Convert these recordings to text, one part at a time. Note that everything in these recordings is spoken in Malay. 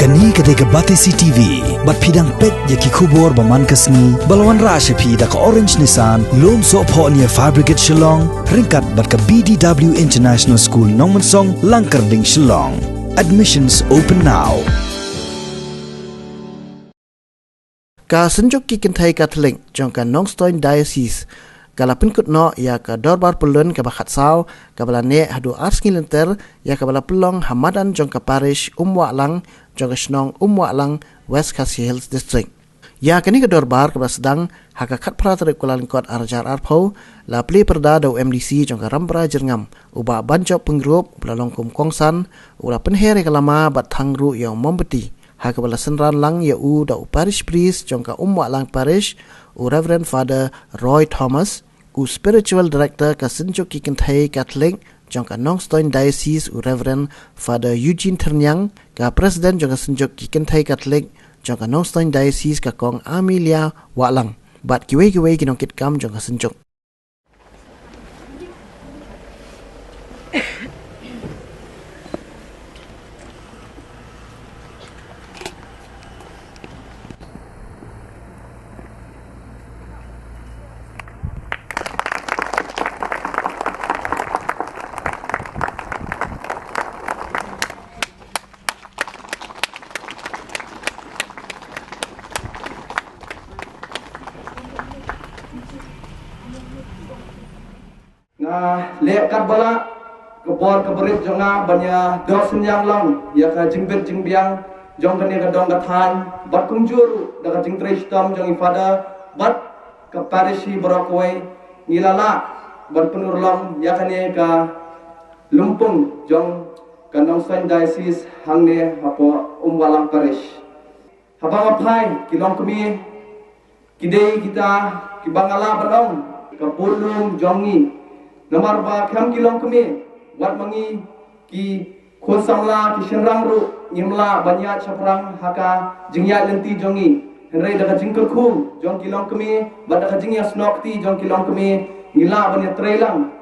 Kani ketika Batisi TV, bat pidang pet yaki kubur baman kasni, balawan rasha pi da ka Orange Nissan, loan so po niya Fabricate Shillong, ringkat bat ka BDW International School Nongmansong, Langkarding Shillong. Admissions open now. Ka senjuk ki kentai Catholic jong ka Nongstoin Diocese kala penkut no ya ka dorbar pelun ka bakhat saw ka bala ne hadu ars ngilenter ya ka bala pelong hamadan jong ka parish Umwa Lang jong ka Shnong Umwa Lang West Khasi Hills District ya kani ka dorbar ka sedang haka khat pratare kuala lingkot arjar arpau la pli perda do MDC jong ka rambra jerngam uba banjop pengrup belalong kum kongsan ula penhere ka lama bat thangru yang mombeti haka bala senran lang ya u da parish priest jong ka Umwa Lang parish u Reverend Father Roy Thomas u spiritual director ka senjuk ki kentai Catholic jong ka Nongstoin Diocese u Reverend Father Eugene Ternyang ka president jong ka senjuk ki kentai Catholic jong ka Nongstoin Diocese ka kong Amelia Walang bat kiwe kinong kit kam jong ka senjuk lek kat bala kebor keberit jonga banya dosen yang long ya ka jingbet jingbiang jong kani ka dong gathan bat kungjur da ka jingtre stom jong ifada bat ka parishi borokoi ngilala bat penurlong ya kani ka lumpung jong ka Nongstoin Diocese hangne hapo Umwalang parish haba mapai kilong kami kidei kita kibangala banong ka pulung jongi Nomor ba kham kilong kami wat mangi ki khon samla ki shenrang ru nyimla banya chaprang haka jingya lenti jongi henrei daga jingkel khum jong kilong kami bat daga jingya snokti jong kilong kami ngila banya trailang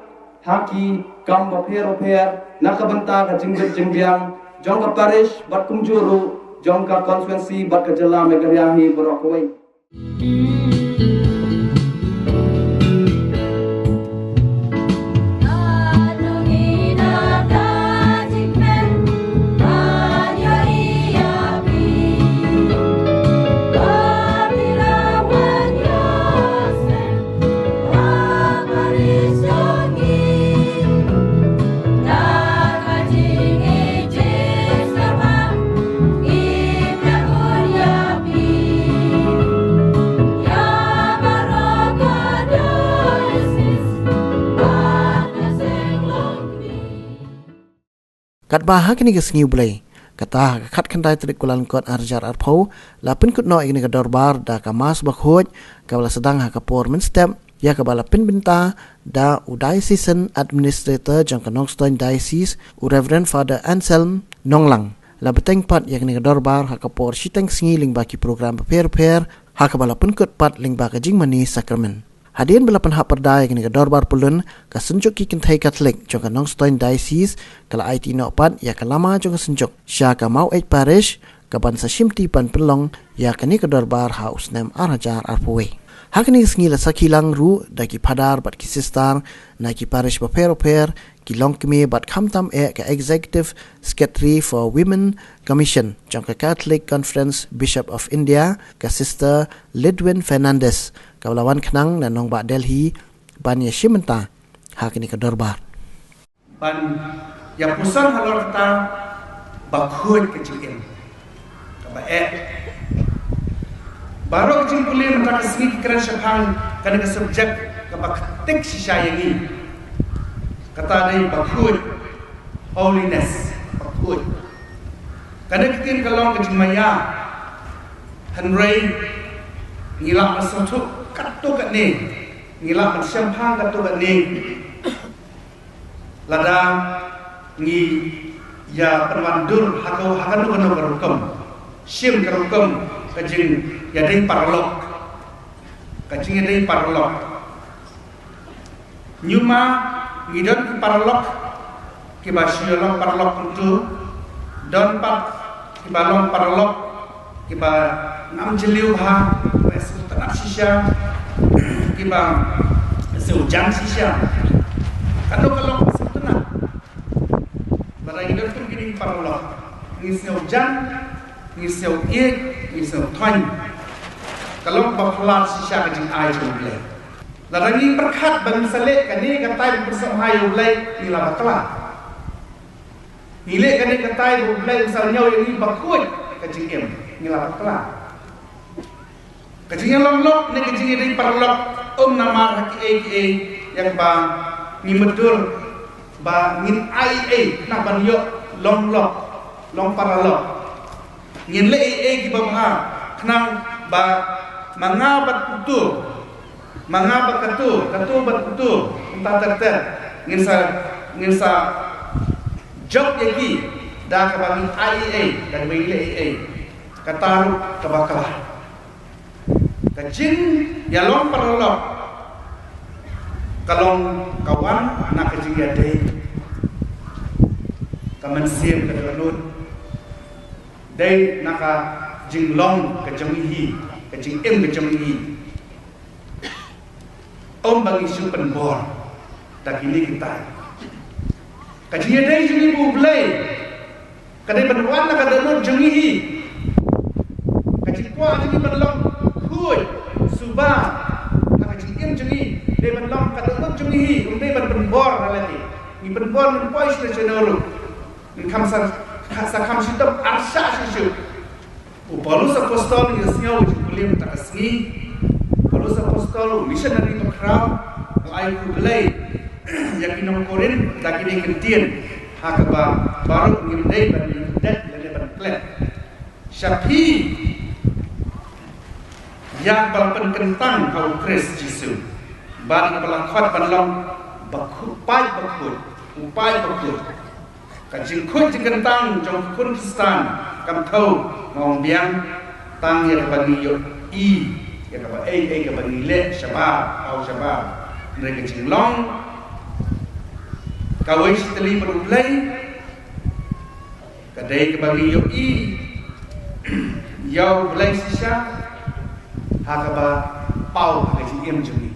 haki kam ba pher nakabenta ka jingbet jingbiang jong ka parish bat kumjuru jong ka constituency bat ka jela megaryahi borokoi kat bahak ni kesngiu blai kata kat kendai trik kulan kot arjar arpau la penkut no ini ka dorbar da ka mas bakhoj ka bala sedang ha ka pormen step ya ka bala pinbinta da udai season administrator jang ka Nongstoin Diocese u Reverend Father Anselm Nonglang la beteng pat ya ni ka dorbar ha ka por siteng sngi ling baki program per ha ka bala penkut pat ling ba ka jingmani sakramen hadian bala penhak perdai kini ke dorbar pulun ka senjuk ki kentai Catholic jong ka Nongstoin Diocese kala IT no pat ya ka lama jong ka senjuk sya ka mau parish ka ban sa shimti pan pelong ya kini ke dorbar haus nem arajar arpoe hakni sngi la sakilang ru da ki padar bat ki sistar na ki parish ba per ki long kmi bat khamtam ka executive secretary for women commission jong ka Catholic Conference Bishop of India ka sister Lidwin Fernandez Kaulawan kenang dan nong bak Delhi ban ya shimenta hak ini ke dorbar ban ya pusan halor kata bakhut kecil ba baru kecil pulih mentang segi keren syafang kan ke subjek ke baktik sisayangi kata dari bakhut holiness bakhut kan ketin kalong kecil maya henry ngilak masuk katu kat ni ngilak mensyamphang katu kat ni lada ngi ya perwandur hakau hakan kono karukum sim karukum kajing ya dei parlok kajing ya dei parlok nyuma ngidon parlok ki basyolong parlok tu don pat kiba long paralok kiba ngam jeliu ha wesu tanap sisya kiba seujan sisya kalau setengah barang itu pun kini paralok ngiseu jan ngiseu iek ngiseu thon kalau baplat sisya kajing ai jumble larang berkat bang selek kani katai bersamai ulai nila bakla nilai kani katai ulai misalnya yang bakut kajing em nila bakla kajing long ni kajing ini paralok nama haki yang bang ni medul ba ngin ai na ban yo long paralok ngin le ki ba ha knang ba mangabat kutu mangabat katu bat kutu entah ter ngin sa job yaki da ka ba ngin ai dan ba le kataru ka ba ka kajing ya long paralok kalong kawan nak kajing ada kaman siam kadanun dai naka jinglong kajamihi kajing em kajamihi om bagi supen bor tak ini kita kajing ada jumi bublai kadai benwan nak kadanun jamihi kajing kuat ini berlong kuy subah nak kajing em jamihi dia benlong kadang jumi umday benbor nalati ni benbor ni pois na channel ni kamsa kamsitam arsha shishu Paulus apostol ni siaw kulim takasni Paulus apostol missionary to crowd ai kublai yakinong korin dakini kentien hakaba baru ngimdai ban dat lele ban klet syafi yang balpen kentang kau Kris Yesus ban pelakot ban long upai bakut kajing kun kentang jong kun Kristen kam thau ngong biang tang ya bagi yo ya ka ka bagi le syabab au syabab mereka kajing long kawai seteli berulai kadai ka bagi yo yau belai sisa hakaba pau kajing em jumi